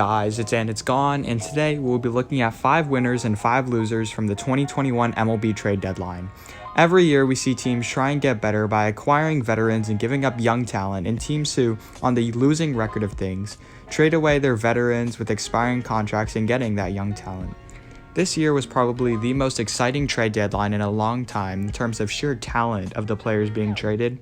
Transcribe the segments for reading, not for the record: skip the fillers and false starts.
guys? It's gone, and today we'll be looking at 5 winners and 5 losers from the 2021 MLB trade deadline. Every year we see teams try and get better by acquiring veterans and giving up young talent, and teams who, on the losing record of things, trade away their veterans with expiring contracts and getting that young talent. This year was probably the most exciting trade deadline in a long time in terms of sheer talent of the players being traded.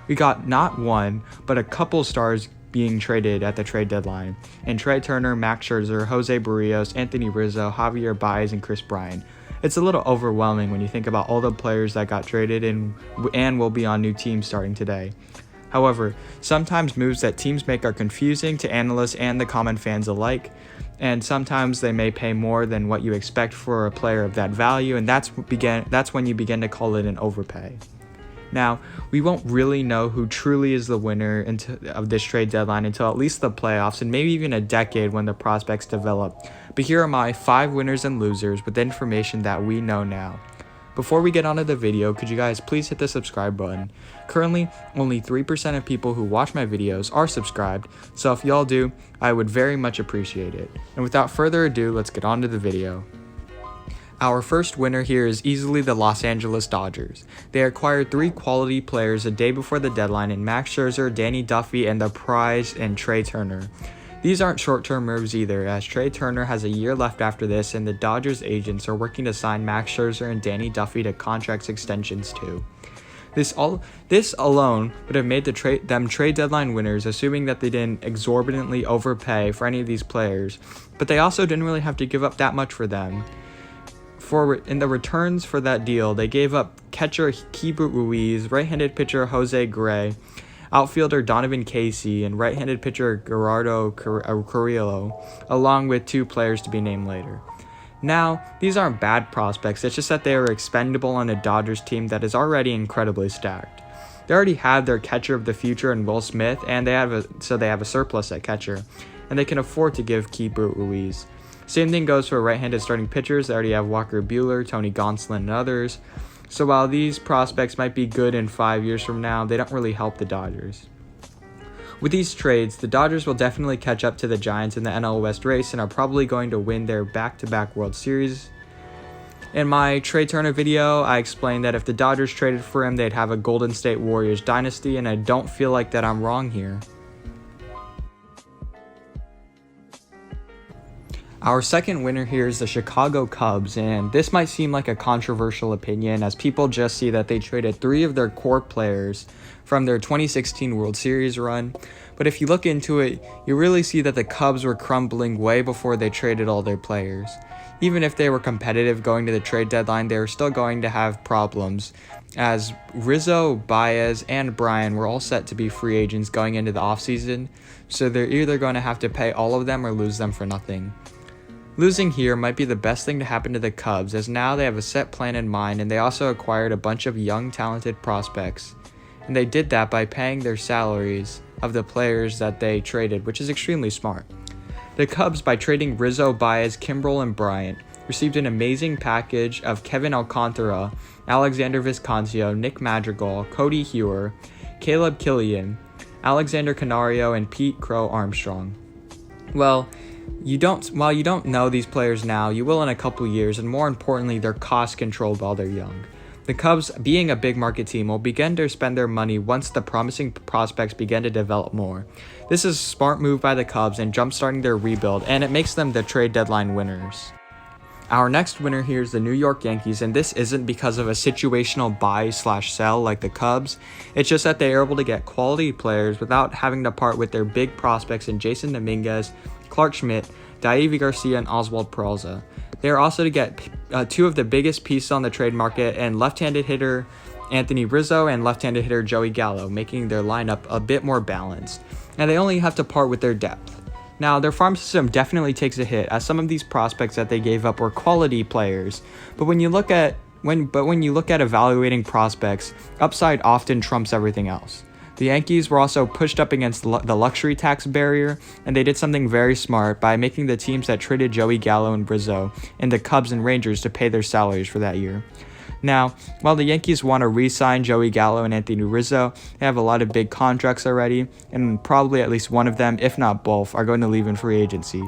We got not one, but a couple stars being traded at the trade deadline, and Trea Turner, Max Scherzer, Jose Barrios, Anthony Rizzo, Javier Baez, and Chris Bryant. It's a little overwhelming when you think about all the players that got traded and will be on new teams starting today. However, sometimes moves that teams make are confusing to analysts and the common fans alike, and sometimes they may pay more than what you expect for a player of that value, and that's when you begin to call it an overpay. Now, we won't really know who truly is the winner of this trade deadline until at least the playoffs and maybe even a decade when the prospects develop. But here are my 5 winners and losers with the information that we know now. Before we get onto the video, could you guys please hit the subscribe button? Currently, only 3% of people who watch my videos are subscribed, so if y'all do, I would very much appreciate it. And without further ado, let's get on to the video. Our first winner here is easily the Los Angeles Dodgers. They acquired 3 quality players a day before the deadline in Max Scherzer, Danny Duffy, and the prize and Trea Turner. These aren't short-term moves either, as Trea Turner has a year left after this, and the Dodgers agents are working to sign Max Scherzer and Danny Duffy to contract extensions too. This alone would have made them trade deadline winners, assuming that they didn't exorbitantly overpay for any of these players, but they also didn't really have to give up that much for them. In the returns for that deal, they gave up catcher Keibert Ruiz, right-handed pitcher Jose Gray, outfielder Donovan Casey, and right-handed pitcher Gerardo Carrillo, along with 2 players to be named later. Now, these aren't bad prospects, it's just that they are expendable on a Dodgers team that is already incredibly stacked. They already have their catcher of the future in Will Smith, and they have a surplus at catcher, and they can afford to give Keibert Ruiz. Same thing goes for right-handed starting pitchers. They already have Walker Buehler, Tony Gonsolin, and others. So while these prospects might be good in 5 years from now, they don't really help the Dodgers. With these trades, the Dodgers will definitely catch up to the Giants in the NL West race and are probably going to win their back-to-back World Series. In my Trea Turner video, I explained that if the Dodgers traded for him, they'd have a Golden State Warriors dynasty, and I don't feel like that I'm wrong here. Our second winner here is the Chicago Cubs, and this might seem like a controversial opinion as people just see that they traded 3 of their core players from their 2016 World Series run, but if you look into it, you really see that the Cubs were crumbling way before they traded all their players. Even if they were competitive going to the trade deadline, they were still going to have problems, as Rizzo, Baez, and Bryant were all set to be free agents going into the offseason, so they're either going to have to pay all of them or lose them for nothing. Losing here might be the best thing to happen to the Cubs, as now they have a set plan in mind, and they also acquired a bunch of young talented prospects, and they did that by paying their salaries of the players that they traded, which is extremely smart. The Cubs, by trading Rizzo, Baez, Kimbrel, and Bryant, received an amazing package of Kevin Alcantara, Alexander Vizconcio, Nick Madrigal, Cody Hewer, Caleb Killian, Alexander Canario, and Pete Crow Armstrong. While you don't know these players now, you will in a couple years, and more importantly, they're cost controlled while they're young. The Cubs, being a big market team, will begin to spend their money once the promising prospects begin to develop more. This is a smart move by the Cubs and jumpstarting their rebuild, and it makes them the trade deadline winners. Our next winner here is the New York Yankees, and this isn't because of a situational buy/sell like the Cubs. It's just that they are able to get quality players without having to part with their big prospects in Jason Dominguez, Clark Schmidt, Deivi Garcia, and Oswald Peraza. They are also to get 2 of the biggest pieces on the trade market, and left-handed hitter Anthony Rizzo and left-handed hitter Joey Gallo, making their lineup a bit more balanced. And they only have to part with their depth. Now, their farm system definitely takes a hit, as some of these prospects that they gave up were quality players. But when you look at evaluating prospects, upside often trumps everything else. The Yankees were also pushed up against the luxury tax barrier, and they did something very smart by making the teams that traded Joey Gallo and Rizzo and the Cubs and Rangers to pay their salaries for that year. Now, while the Yankees want to re-sign Joey Gallo and Anthony Rizzo, they have a lot of big contracts already, and probably at least one of them, if not both, are going to leave in free agency.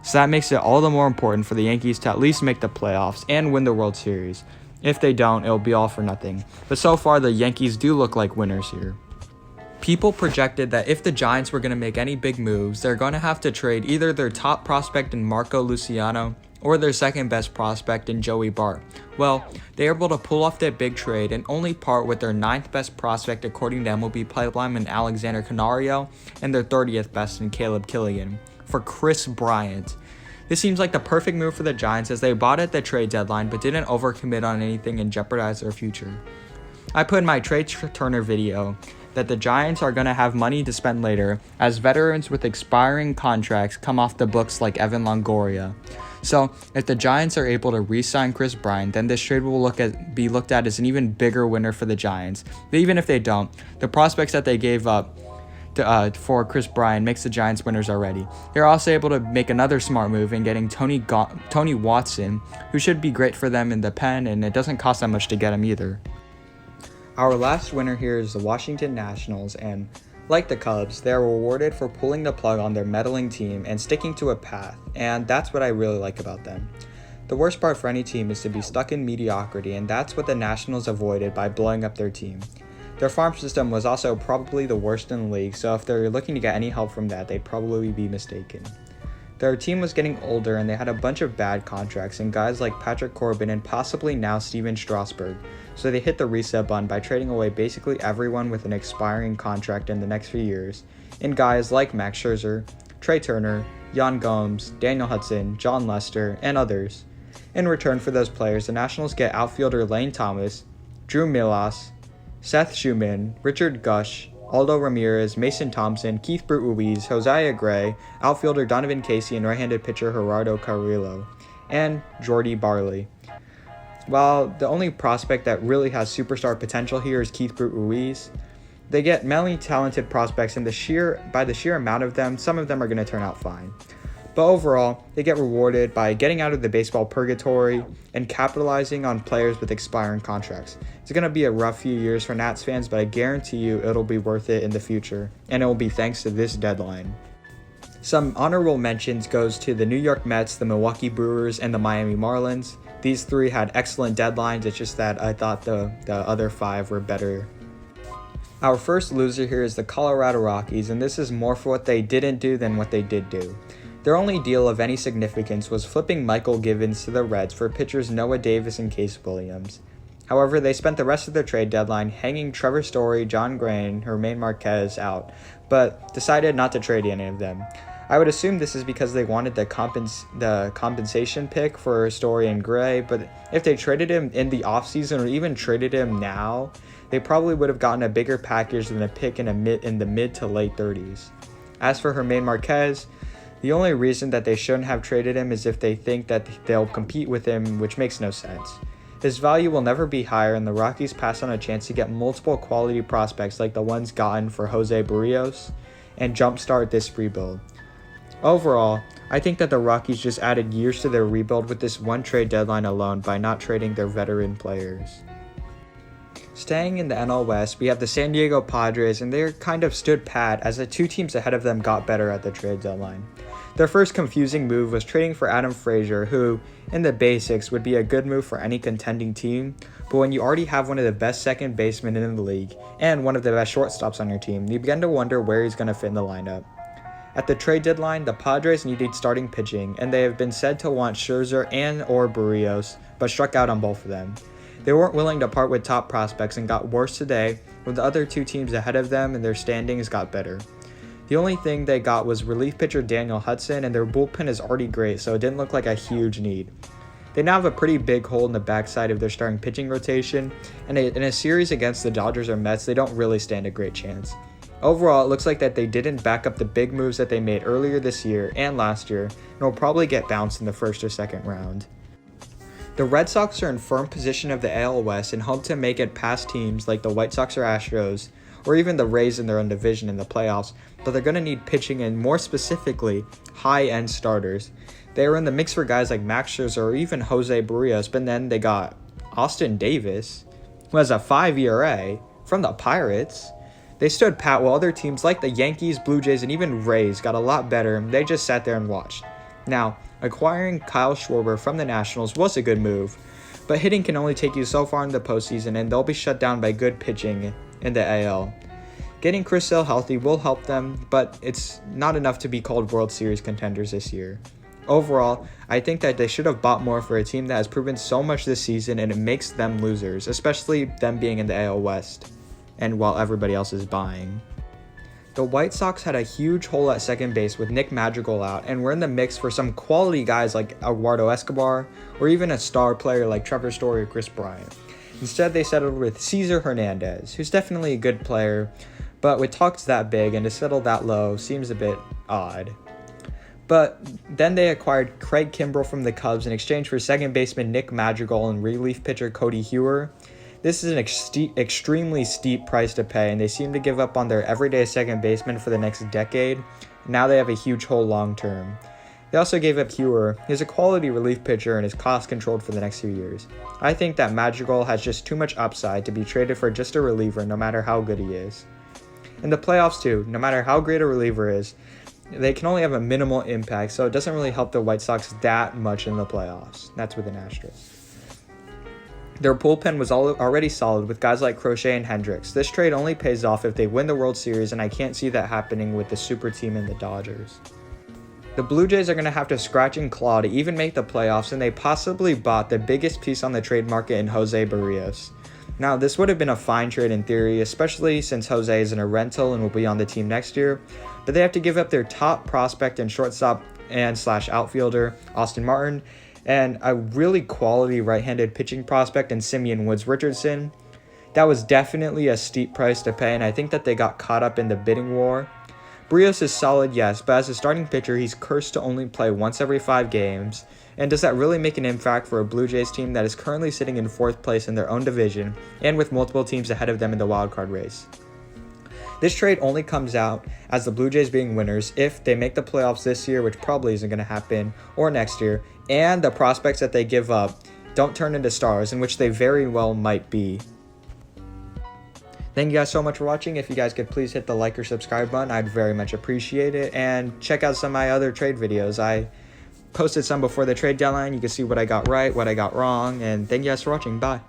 So that makes it all the more important for the Yankees to at least make the playoffs and win the World Series. If they don't, it'll be all for nothing. But so far, the Yankees do look like winners here. People projected that if the Giants were going to make any big moves, they're going to have to trade either their top prospect in Marco Luciano or their second best prospect in Joey Bart. Well, they were able to pull off that big trade and only part with their 9th best prospect according to MLB Pipeline in Alexander Canario and their 30th best in Caleb Killian for Kris Bryant. This seems like the perfect move for the Giants as they bought at the trade deadline but didn't overcommit on anything and jeopardize their future. I put in my Trey Turner video that the Giants are going to have money to spend later as veterans with expiring contracts come off the books like Evan Longoria. So, if the Giants are able to re-sign Kris Bryant, then this trade will be looked at as an even bigger winner for the Giants. But even if they don't, the prospects that they gave up for Kris Bryant makes the Giants winners already. They're also able to make another smart move in getting Tony Watson, who should be great for them in the pen, and it doesn't cost that much to get him either. Our last winner here is the Washington Nationals, and like the Cubs, they are rewarded for pulling the plug on their meddling team and sticking to a path, and that's what I really like about them. The worst part for any team is to be stuck in mediocrity, and that's what the Nationals avoided by blowing up their team. Their farm system was also probably the worst in the league, so if they're looking to get any help from that, they'd probably be mistaken. Their team was getting older and they had a bunch of bad contracts and guys like Patrick Corbin and possibly now Steven Strasburg, so they hit the reset button by trading away basically everyone with an expiring contract in the next few years, in guys like Max Scherzer, Trey Turner, Yan Gomes, Daniel Hudson, John Lester, and others. In return for those players, the Nationals get outfielder Lane Thomas, Drew Millas, Seth Schumann, Richard Gush, Aldo Ramirez, Mason Thompson, Keith Ruiz, Hosea Gray, outfielder Donovan Casey, and right-handed pitcher Gerardo Carrillo, and Jordy Barley. While the only prospect that really has superstar potential here is Keith Ruiz, they get many talented prospects, and by the sheer amount of them, some of them are going to turn out fine. But overall, they get rewarded by getting out of the baseball purgatory and capitalizing on players with expiring contracts. It's going to be a rough few years for Nats fans, but I guarantee you it'll be worth it in the future, and it will be thanks to this deadline. Some honorable mentions goes to the New York Mets, the Milwaukee Brewers, and the Miami Marlins. These three had excellent deadlines, it's just that I thought the other five were better. Our first loser here is the Colorado Rockies, and this is more for what they didn't do than what they did do. Their only deal of any significance was flipping Michael Givens to the Reds for pitchers Noah Davis and Case Williams. However, they spent the rest of their trade deadline hanging Trevor Story, John Gray, and Germán Marquez out, but decided not to trade any of them. I would assume this is because they wanted the compensation pick for Story and Gray, but if they traded him in the offseason or even traded him now, they probably would have gotten a bigger package than a pick in the mid to late 30s. As for Germán Marquez, the only reason that they shouldn't have traded him is if they think that they'll compete with him, which makes no sense. His value will never be higher, and the Rockies pass on a chance to get multiple quality prospects like the ones gotten for Jose Barrios and jumpstart this rebuild. Overall, I think that the Rockies just added years to their rebuild with this one trade deadline alone by not trading their veteran players. Staying in the NL West, we have the San Diego Padres, and they kind of stood pat as the two teams ahead of them got better at the trade deadline. Their first confusing move was trading for Adam Frazier, who, in the basics, would be a good move for any contending team, but when you already have one of the best second basemen in the league, and one of the best shortstops on your team, you begin to wonder where he's going to fit in the lineup. At the trade deadline, the Padres needed starting pitching, and they have been said to want Scherzer and/or Barrios, but struck out on both of them. They weren't willing to part with top prospects and got worse today, when the other two teams ahead of them and their standings got better. The only thing they got was relief pitcher Daniel Hudson, and their bullpen is already great, so it didn't look like a huge need. They now have a pretty big hole in the backside of their starting pitching rotation, and in a series against the Dodgers or Mets, they don't really stand a great chance. Overall, it looks like that they didn't back up the big moves that they made earlier this year and last year, and will probably get bounced in the first or second round. The Red Sox are in firm position of the AL West and hope to make it past teams like the White Sox or Astros, or even the Rays in their own division in the playoffs, but they're going to need pitching and more specifically, high-end starters. They were in the mix for guys like Max Scherzer or even Jose Barrios, but then they got Austin Davis, who has a 5 ERA, from the Pirates. They stood pat while other teams like the Yankees, Blue Jays, and even Rays got a lot better, and they just sat there and watched. Now, acquiring Kyle Schwarber from the Nationals was a good move, but hitting can only take you so far in the postseason, and they'll be shut down by good pitching in the AL. Getting Chris Sale healthy will help them, but it's not enough to be called World Series contenders this year. Overall, I think that they should have bought more for a team that has proven so much this season, and it makes them losers, especially them being in the AL West, and while everybody else is buying. The White Sox had a huge hole at second base with Nick Madrigal out, and were in the mix for some quality guys like Eduardo Escobar, or even a star player like Trevor Story or Chris Bryant. Instead, they settled with Cesar Hernandez, who's definitely a good player, but with talks that big and to settle that low seems a bit odd. But then they acquired Craig Kimbrell from the Cubs in exchange for second baseman Nick Madrigal and relief pitcher Cody Hewer. This is an extremely steep price to pay, and they seem to give up on their everyday second baseman for the next decade. Now they have a huge hole long term. They also gave up Hewer. He's a quality relief pitcher and is cost controlled for the next few years. I think that Madrigal has just too much upside to be traded for just a reliever, no matter how good he is. In the playoffs too, no matter how great a reliever is, they can only have a minimal impact, so it doesn't really help the White Sox that much in the playoffs. That's with an asterisk. Their bullpen was already solid with guys like Crochet and Hendricks. This trade only pays off if they win the World Series, and I can't see that happening with the super team and the Dodgers. The Blue Jays are going to have to scratch and claw to even make the playoffs, and they possibly bought the biggest piece on the trade market in Jose Barrios. Now, this would have been a fine trade in theory, especially since Jose is in a rental and will be on the team next year, but they have to give up their top prospect and shortstop and / outfielder, Austin Martin, and a really quality right-handed pitching prospect in Simeon Woods Richardson. That was definitely a steep price to pay, and I think that they got caught up in the bidding war. Barrios is solid, yes, but as a starting pitcher, he's cursed to only play once every 5 games. And does that really make an impact for a Blue Jays team that is currently sitting in 4th place in their own division and with multiple teams ahead of them in the wildcard race? This trade only comes out as the Blue Jays being winners if they make the playoffs this year, which probably isn't going to happen, or next year, and the prospects that they give up don't turn into stars, in which they very well might be. Thank you guys so much for watching. If you guys could please hit the like or subscribe button, I'd very much appreciate it. And check out some of my other trade videos. I posted some before the trade deadline. You can see what I got right, what I got wrong. And thank you guys for watching. Bye.